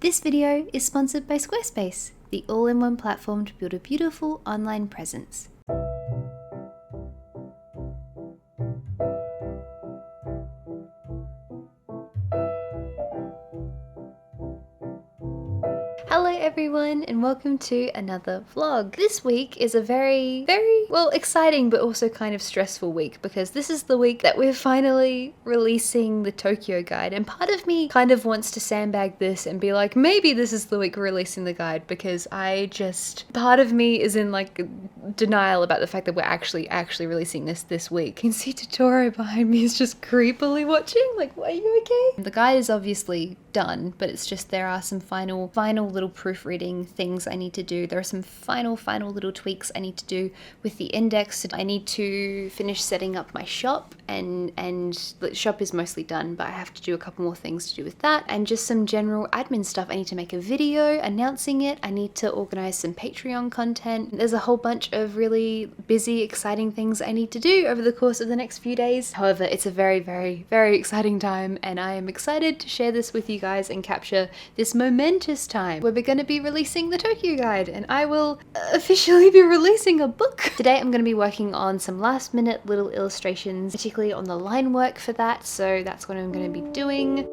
This video is sponsored by Squarespace, the all-in-one platform to build a beautiful online presence. Hello everyone and welcome to another vlog. This week is a very exciting but also kind of stressful week because this is the week that we're finally releasing the Tōkyō guide, and part of me kind of wants to sandbag this and be like, maybe this is the week we're releasing the guide, because part of me is in like denial about the fact that we're actually releasing this week. You can see Totoro behind me is just creepily watching, like, are you okay? The guide is obviously done, but it's just there are some final little proofreading things I need to do. There are some final little tweaks I need to do with the index. I need to finish setting up my shop, and the shop is mostly done, but I have to do a couple more things to do with that, and just some general admin stuff. I need to make a video announcing it. I need to organize some Patreon content. There's a whole bunch of really busy, exciting things I need to do over the course of the next few days. However, it's a very exciting time, and I am excited to share this with you guys and capture this momentous time where we're going to be releasing the Tōkyō guide, and I will officially be releasing a book. Today I'm going to be working on some last minute little illustrations, particularly on the line work for that, so that's what I'm going to be doing.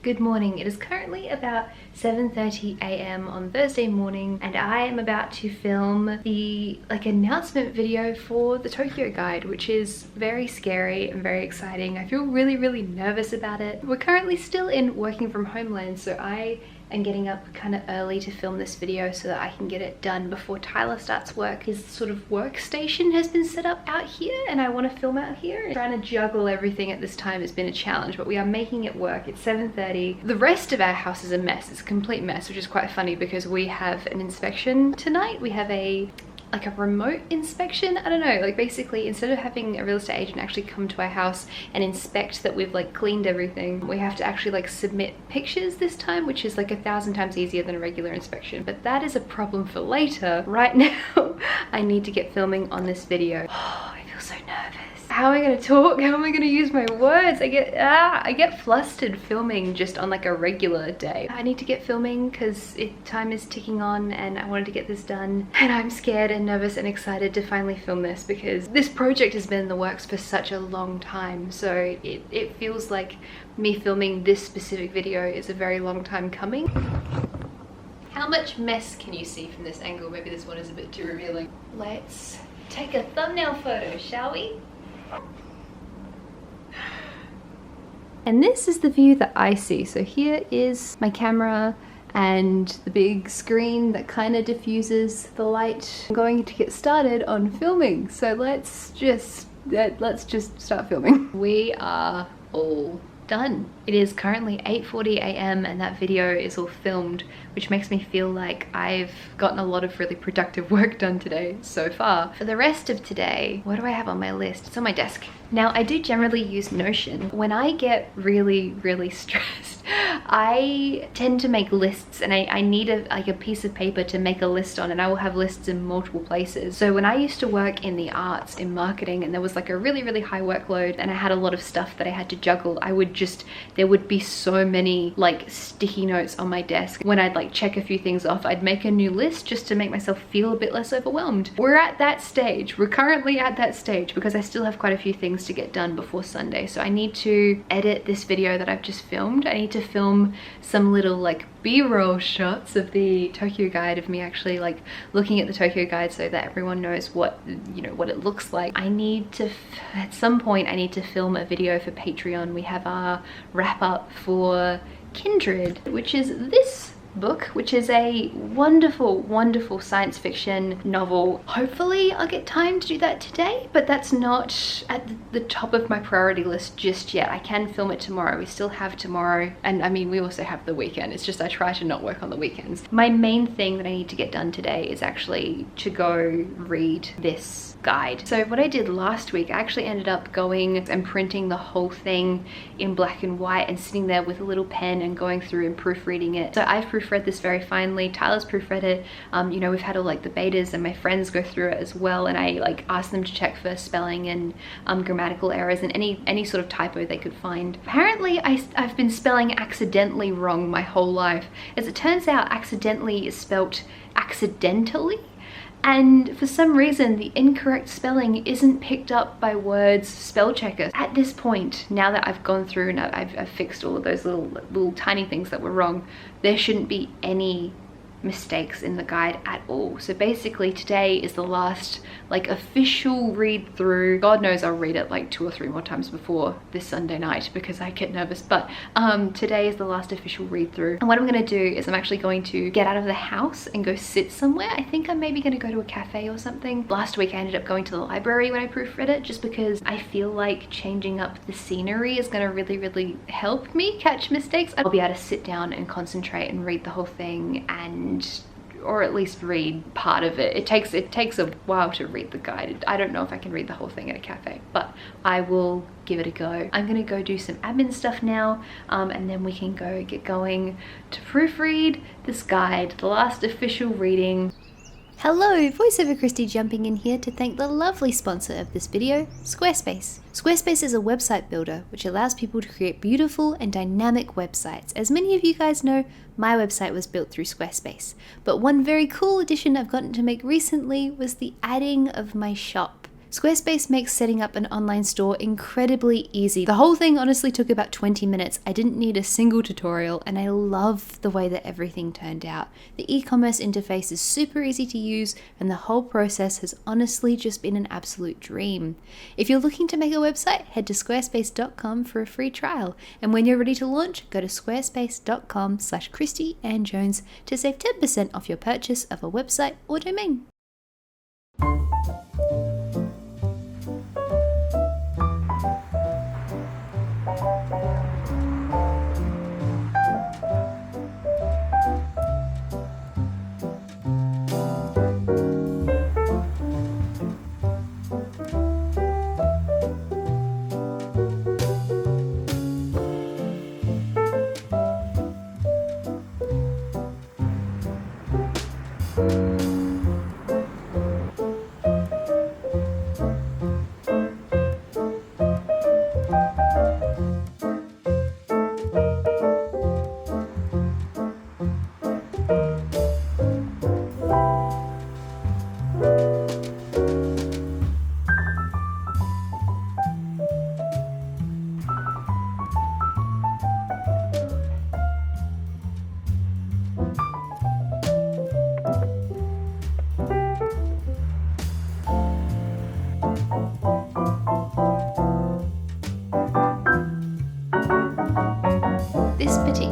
Good morning. It is currently about 7:30 a.m. on Thursday morning, and I am about to film the announcement video for the Tōkyō guide, which is very scary and very exciting. I feel really nervous about it. We're currently still in working from home land, so I am getting up kind of early to film this video so that I can get it done before Tyler starts work. His sort of workstation has been set up out here, and I want to film out here. And trying to juggle everything at this time has been a challenge, but we are making it work. It's 7:30. The rest of our house is a mess. It's a complete mess, which is quite funny because we have an inspection tonight. We have a remote inspection. I don't know, like basically instead of having a real estate agent actually come to our house and inspect that we've like cleaned everything, we have to actually like submit pictures this time, which is like 1,000 times easier than a regular inspection. But that is a problem for later. Right now I need to get filming on this video. Oh, I feel so nervous. How am I going to talk? How am I going to use my words? I get flustered filming just on like a regular day. I need to get filming because time is ticking on, and I wanted to get this done, and I'm scared and nervous and excited to finally film this because this project has been in the works for such a long time. So it feels like me filming this specific video is a very long time coming. How much mess can you see from this angle? Maybe this one is a bit too revealing. Let's take a thumbnail photo, shall we? And this is the view that I see. So here is my camera and the big screen that kind of diffuses the light. I'm going to get started on filming. So let's just start filming. We are all done. It is currently 8:40 a.m. and that video is all filmed, which makes me feel like I've gotten a lot of really productive work done today so far. For the rest of today, what do I have on my list? It's on my desk. Now, I do generally use Notion. When I get really stressed, I tend to make lists, and I need a piece of paper to make a list on, and I will have lists in multiple places. So when I used to work in the arts, in marketing, and there was like a really high workload and I had a lot of stuff that I had to juggle, there would be so many like sticky notes on my desk. When I'd like check a few things off, I'd make a new list just to make myself feel a bit less overwhelmed. We're at that stage. We're currently at that stage because I still have quite a few things to get done before Sunday. So I need to edit this video that I've just filmed. I need to film some little like B-roll shots of the Tōkyō guide, of me actually like looking at the Tōkyō guide so that everyone knows what, you know, what it looks like. I need to, at some point, I need to film a video for Patreon. We have our wrap up for Kindred, which is this book, which is a wonderful science fiction novel. Hopefully I'll get time to do that today, but that's not at the top of my priority list just yet. I can film it tomorrow. We still have tomorrow, and I mean we also have the weekend. It's just I try to not work on the weekends. My main thing that I need to get done today is actually to go read this guide. So what I did last week, I actually ended up going and printing the whole thing in black and white and sitting there with a little pen and going through and proofreading it. So I've proofread this very finely. Tyler's proofread it. You know, we've had all like the betas and my friends go through it as well, and I like asked them to check for spelling and grammatical errors and any sort of typo they could find. Apparently I've been spelling accidentally wrong my whole life. As it turns out, accidentally is spelt accidentally. And for some reason, the incorrect spelling isn't picked up by Word's spell checker. At this point, now that I've gone through and I've fixed all of those little tiny things that were wrong, there shouldn't be any mistakes in the guide at all. So basically today is the last like official read through. God knows I'll read it like 2 or 3 more times before this Sunday night because I get nervous, but today is the last official read through. And what I'm going to do is I'm actually going to get out of the house and go sit somewhere. I think I'm maybe going to go to a cafe or something. Last week I ended up going to the library when I proofread it, just because I feel like changing up the scenery is going to really help me catch mistakes. I'll be able to sit down and concentrate and read the whole thing, and or at least read part of it. It takes a while to read the guide. I don't know if I can read the whole thing at a cafe, but I will give it a go. I'm gonna go do some admin stuff now, and then we can go get going to proofread this guide, the last official reading. Hello, voiceover Christy jumping in here to thank the lovely sponsor of this video, Squarespace. Squarespace is a website builder which allows people to create beautiful and dynamic websites. As many of you guys know, my website was built through Squarespace. But one very cool addition I've gotten to make recently was the adding of my shop. Squarespace makes setting up an online store incredibly easy. The whole thing honestly took about 20 minutes. I didn't need a single tutorial, and I love the way that everything turned out. The e-commerce interface is super easy to use, and the whole process has honestly just been an absolute dream. If you're looking to make a website, head to squarespace.com for a free trial. And when you're ready to launch, go to squarespace.com/ChristyAnnJones to save 10% off your purchase of a website or domain.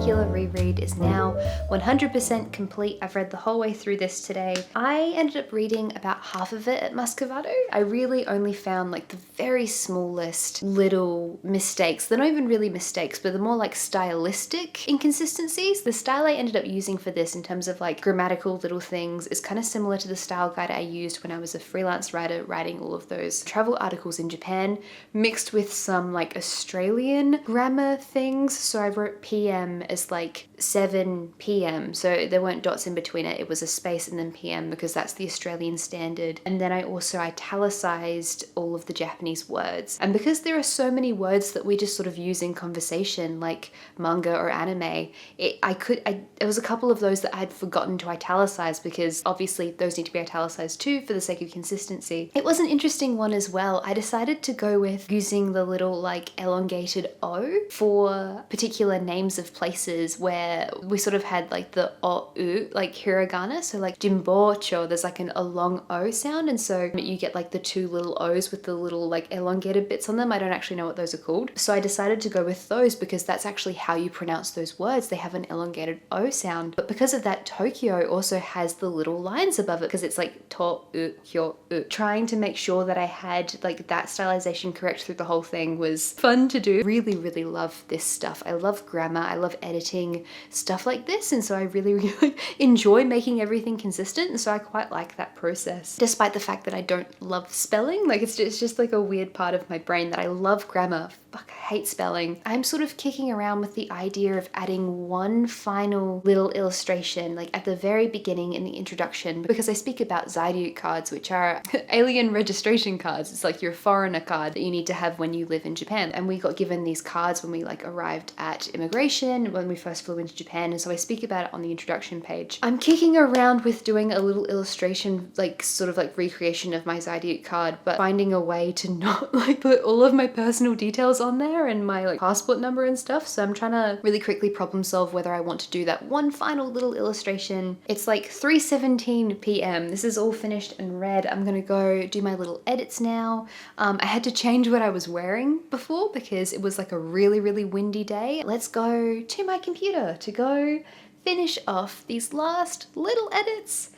particular reread is now 100% complete. I've read the whole way through this today. I ended up reading about half of it at Muscovado. I really only found like the very smallest little mistakes. They're not even really mistakes, but they're more like stylistic inconsistencies. The style I ended up using for this in terms of like grammatical little things is kind of similar to the style guide I used when I was a freelance writer writing all of those travel articles in Japan, mixed with some like Australian grammar things. So I wrote PM as like 7 p.m. So there weren't dots in between it. It was a space and then PM because that's the Australian standard. And then I also italicized all of the Japanese words. And because there are so many words that we just sort of use in conversation, like manga or anime, there was a couple of those that I had forgotten to italicize because obviously those need to be italicized too for the sake of consistency. It was an interesting one as well. I decided to go with using the little like elongated O for particular names of places where we sort of had like the O-U, like hiragana. So like Jimbocho, there's like a long O sound. And so you get like the two little O's with the little like elongated bits on them. I don't actually know what those are called. So I decided to go with those because that's actually how you pronounce those words. They have an elongated O sound. But because of that, Tōkyō also has the little lines above it because it's like Tōkyō. Trying to make sure that I had like that stylization correct through the whole thing was fun to do. Really, really love this stuff. I love grammar. I love editing stuff like this. And so I really, really enjoy making everything consistent. And so I quite like that process, despite the fact that I don't love spelling. Like it's just like a weird part of my brain that I love grammar. Fuck, I hate spelling. I'm sort of kicking around with the idea of adding one final little illustration, like at the very beginning in the introduction, because I speak about Zairyu cards, which are alien registration cards. It's like your foreigner card that you need to have when you live in Japan. And we got given these cards when we like arrived at immigration, when we first flew into Japan. And so I speak about it on the introduction page. I'm kicking around with doing a little illustration, like sort of like recreation of my Zairyu card, but finding a way to not like put all of my personal details on there and my like passport number and stuff. So I'm trying to really quickly problem solve whether I want to do that one final little illustration. It's like 3:17 p.m. This is all finished and read. I'm gonna go do my little edits now. I had to change what I was wearing before because it was like a really, really windy day. Let's go to my computer to go finish off these last little edits.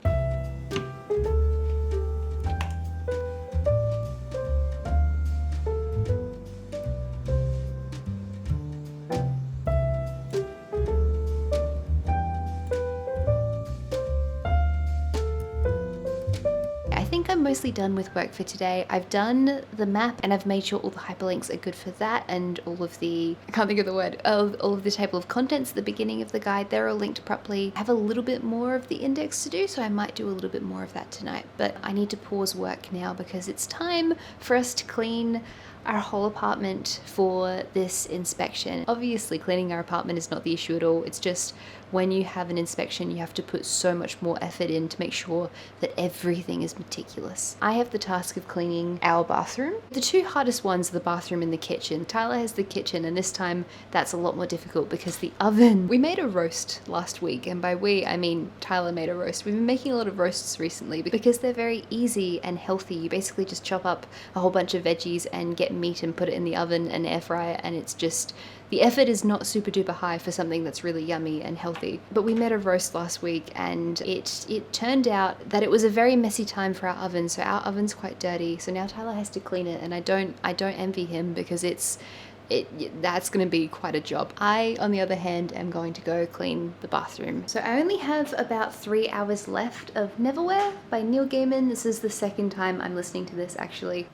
I'm mostly done with work for today. I've done the map and I've made sure all the hyperlinks are good for that, and all of the, I can't think of the word, all of the table of contents at the beginning of the guide, they're all linked properly. I have a little bit more of the index to do, so I might do a little bit more of that tonight, but I need to pause work now because it's time for us to clean our whole apartment for this inspection. Obviously cleaning our apartment is not the issue at all. It's just when you have an inspection, you have to put so much more effort in to make sure that everything is meticulous. I have the task of cleaning our bathroom. The two hardest ones are the bathroom and the kitchen. Tyler has the kitchen, and this time that's a lot more difficult because the oven. We made a roast last week, and by we, I mean Tyler made a roast. We've been making a lot of roasts recently because they're very easy and healthy. You basically just chop up a whole bunch of veggies and get meat and put it in the oven and air fry it, and it's just, the effort is not super duper high for something that's really yummy and healthy. But we made a roast last week, and it turned out that it was a very messy time for our oven. So our oven's quite dirty. So now Tyler has to clean it, and I don't envy him because that's going to be quite a job. I, on the other hand, am going to go clean the bathroom. So I only have about 3 hours left of Neverwhere by Neil Gaiman. This is the second time I'm listening to this actually.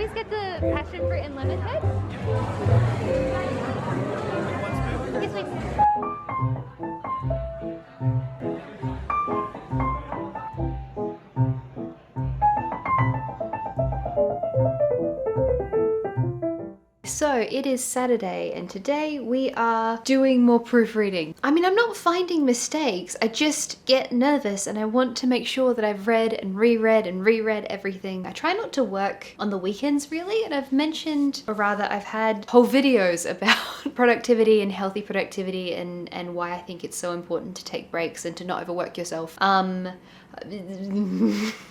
guys get the passion fruit and lemon head? Yes, please. So it is Saturday and today we are doing more proofreading. I mean, I'm not finding mistakes, I just get nervous and I want to make sure that I've read and reread everything. I try not to work on the weekends really, and I've mentioned, or rather I've had whole videos about productivity and healthy productivity and why I think it's so important to take breaks and to not overwork yourself.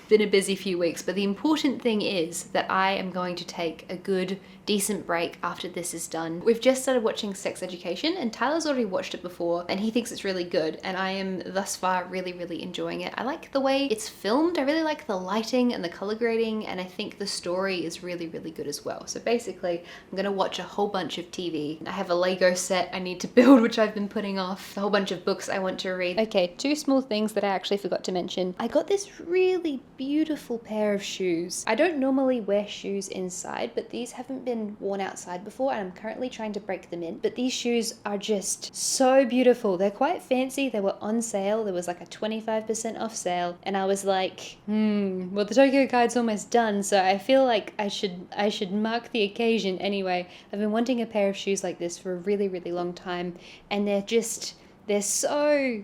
Been a busy few weeks, but the important thing is that I am going to take a good, decent break after this is done. We've just started watching Sex Education and Tyler's already watched it before and he thinks it's really good, and I am thus far really enjoying it. I like the way it's filmed, I really like the lighting and the color grading, and I think the story is really good as well. So basically I'm gonna watch a whole bunch of TV. I have a Lego set I need to build which I've been putting off, a whole bunch of books I want to read. Okay, two small things that I actually forgot to mention. I got this really beautiful pair of shoes. I don't normally wear shoes inside, but these haven't been worn outside before and I'm currently trying to break them in. But these shoes are just so beautiful. They're quite fancy. They were on sale. There was like a 25% off sale and I was like, well, the Tōkyō guide's almost done, so I feel like I should mark the occasion anyway. I've been wanting a pair of shoes like this for a really long time, and they're so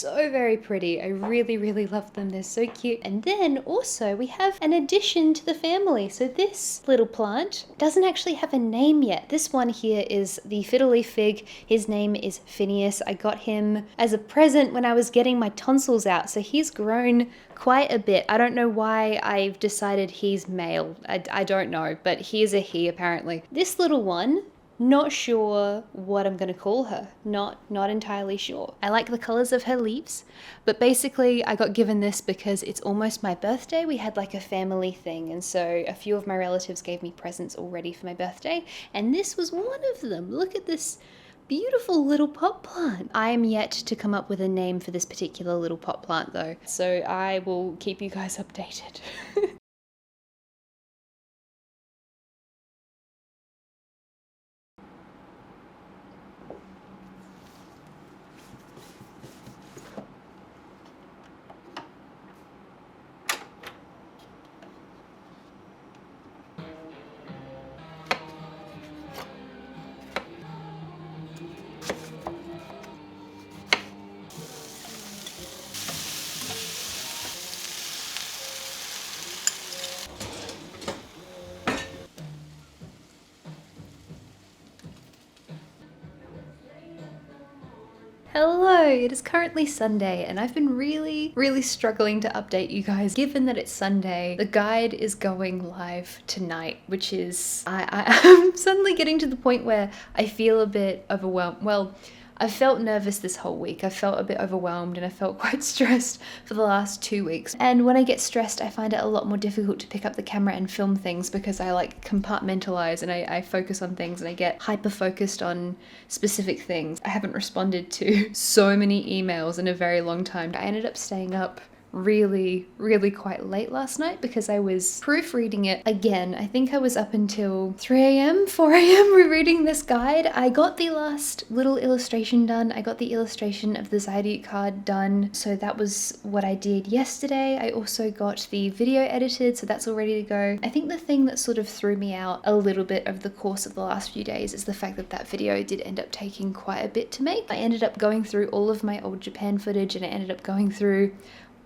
very pretty. I really love them. They're so cute. And then also we have an addition to the family. So this little plant doesn't actually have a name yet. This one here is the fiddle-leaf fig. His name is Phineas. I got him as a present when I was getting my tonsils out. So he's grown quite a bit. I don't know why I've decided he's male. I don't know, but he is a he apparently. This little one, not sure what I'm gonna call her. Not entirely sure. I like the colors of her leaves, but basically I got given this because it's almost my birthday. We had like a family thing, and so a few of my relatives gave me presents already for my birthday, and this was one of them. Look at this beautiful little pot plant. I am yet to come up with a name for this particular little pot plant though, so I will keep you guys updated. Hello, it is currently Sunday and I've been really struggling to update you guys. Given that it's Sunday, the guide is going live tonight, which is, I'm suddenly getting to the point where I feel a bit overwhelmed. Well, I felt nervous this whole week. I felt a bit overwhelmed and I felt quite stressed for the last 2 weeks. And when I get stressed, I find it a lot more difficult to pick up the camera and film things because I like compartmentalize and I focus on things and I get hyper focused on specific things. I haven't responded to so many emails in a very long time. I ended up staying up really quite late last night because I was proofreading it again. I think I was up until 3 a.m, 4 a.m. rereading this guide. I got the last little illustration done. I got the illustration of the Zaydeek card done. So that was what I did yesterday. I also got the video edited, so that's all ready to go. I think the thing that sort of threw me out a little bit over the course of the last few days is the fact that that video did end up taking quite a bit to make. I ended up going through all of my old Japan footage and I ended up going through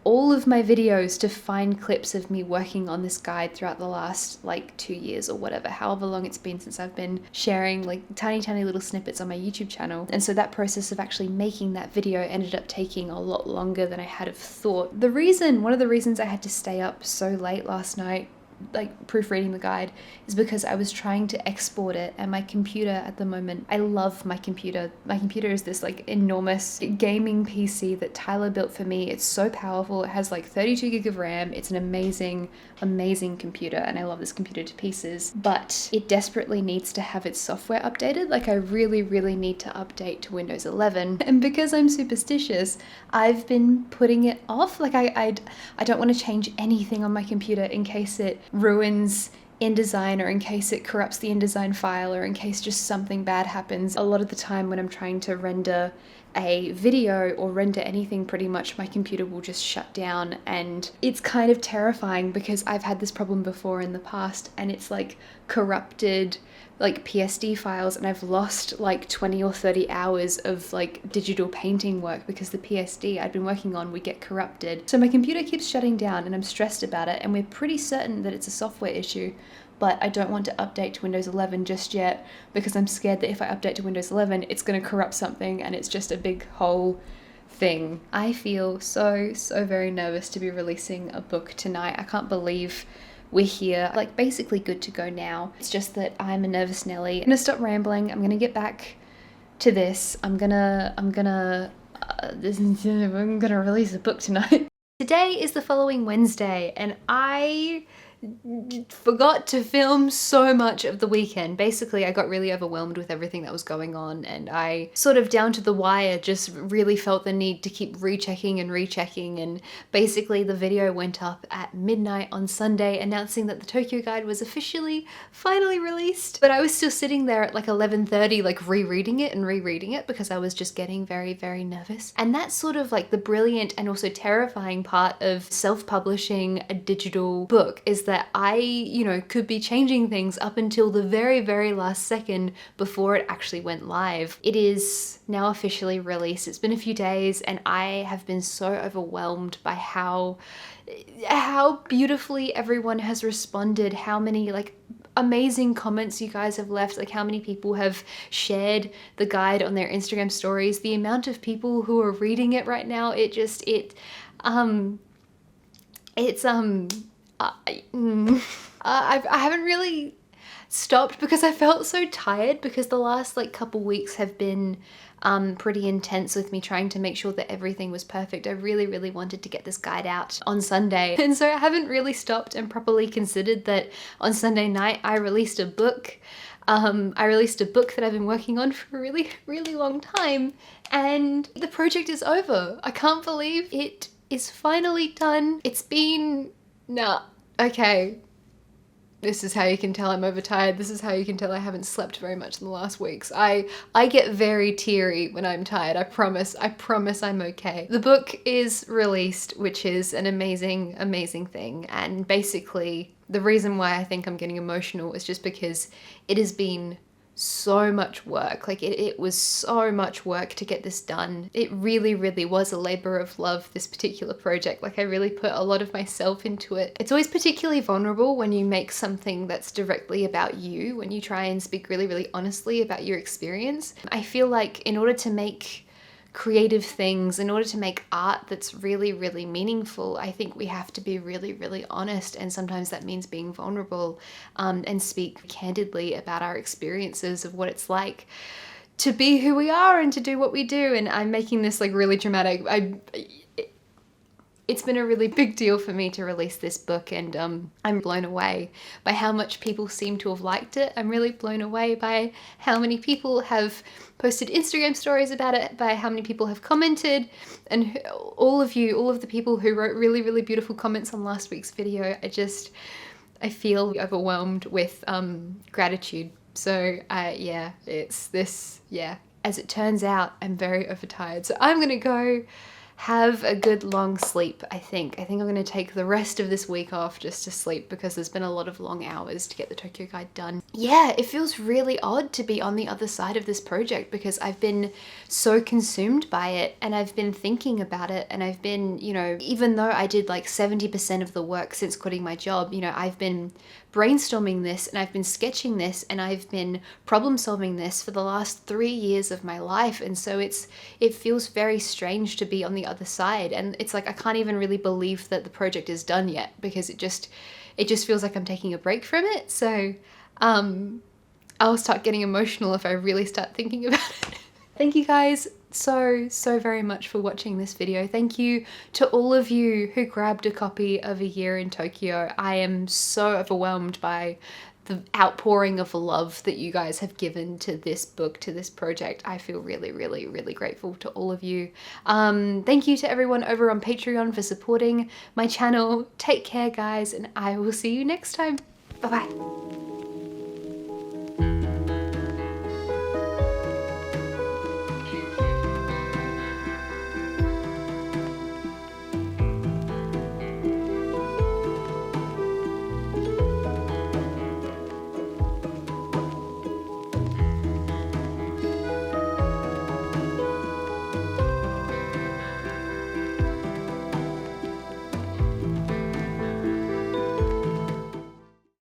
all of my videos to find clips of me working on this guide throughout the last like 2 years or whatever, however long it's been since I've been sharing like tiny little snippets on my YouTube channel. And so that process of actually making that video ended up taking a lot longer than I had have thought. One of the reasons I had to stay up so late last night like proofreading the guide is because I was trying to export it, and my computer at the moment, I love my computer. My computer is this like enormous gaming PC that Tyler built for me. It's so powerful. It has like 32 gig of RAM. It's an amazing computer and I love this computer to pieces, but it desperately needs to have its software updated. Like I really need to update to Windows 11, and because I'm superstitious, I've been putting it off. Like I don't want to change anything on my computer in case it ruins InDesign, or in case it corrupts the InDesign file, or in case just something bad happens. A lot of the time when I'm trying to render a video or render anything, pretty much my computer will just shut down, and it's kind of terrifying because I've had this problem before in the past, and it's like corrupted like PSD files, and I've lost like 20 or 30 hours of like digital painting work because the PSD I'd been working on would get corrupted. So my computer keeps shutting down and I'm stressed about it, and we're pretty certain that it's a software issue, but I don't want to update to Windows 11 just yet because I'm scared that if I update to Windows 11 it's going to corrupt something and it's just a big whole thing. I feel so very nervous to be releasing a book tonight. I can't believe we're here, like basically good to go now. It's just that I'm a nervous Nelly. I'm gonna stop rambling. I'm gonna get back to this. I'm gonna release a book tonight. Today is the following Wednesday, and I forgot to film so much of the weekend. Basically, I got really overwhelmed with everything that was going on, and I sort of down to the wire just really felt the need to keep rechecking, and basically the video went up at midnight on Sunday announcing that the Tōkyō guide was finally released. But I was still sitting there at like 11:30 like rereading it because I was just getting very nervous. And that's sort of like the brilliant and also terrifying part of self-publishing a digital book, is that I, you know, could be changing things up until the very last second before it actually went live. It is now officially released. It's been a few days and I have been so overwhelmed by how beautifully everyone has responded, how many like amazing comments you guys have left, like how many people have shared the guide on their Instagram stories, the amount of people who are reading it right now. I haven't really stopped because I felt so tired, because the last like couple weeks have been pretty intense with me trying to make sure that everything was perfect. I really wanted to get this guide out on Sunday, and so I haven't really stopped and properly considered that on Sunday night I released a book. I released a book that I've been working on for a really long time, and the project is over. I can't believe it is finally done. It's been... Nah, okay. This is how you can tell I'm overtired. This is how you can tell I haven't slept very much in the last weeks. I get very teary when I'm tired. I promise I'm okay. The book is released, which is an amazing thing. And basically the reason why I think I'm getting emotional is just because it has been so much work. Like it was so much work to get this done. It really was a labor of love, this particular project. Like I really put a lot of myself into it. It's always particularly vulnerable when you make something that's directly about you, when you try and speak really honestly about your experience. I feel like in order to make creative things, in order to make art that's really meaningful, I think we have to be really honest, and sometimes that means being vulnerable and speak candidly about our experiences of what it's like to be who we are and to do what we do. And I'm making this like really dramatic. It's been a really big deal for me to release this book, and I'm blown away by how much people seem to have liked it. I'm really blown away by how many people have posted Instagram stories about it, by how many people have commented, and all of the people who wrote really beautiful comments on last week's video. I feel overwhelmed with gratitude. So yeah, as it turns out, I'm very overtired. So I'm gonna go have a good long sleep, I think. I'm gonna take the rest of this week off just to sleep, because there's been a lot of long hours to get the Tōkyō guide done. Yeah, it feels really odd to be on the other side of this project, because I've been so consumed by it and I've been thinking about it, and I've been, you know, even though I did like 70% of the work since quitting my job, you know, I've been brainstorming this and I've been sketching this and I've been problem solving this for the last 3 years of my life. And so it feels very strange to be on the other side, and it's like I can't even really believe that the project is done yet, because it just feels like I'm taking a break from it. So I'll start getting emotional if I really start thinking about it. Thank you guys so very much for watching this video. Thank you to all of you who grabbed a copy of A Year in Tōkyō. I am so overwhelmed by the outpouring of love that you guys have given to this book, to this project. I feel really grateful to all of you. Thank you to everyone over on Patreon for supporting my channel. Take care, guys, and I will see you next time. Bye bye.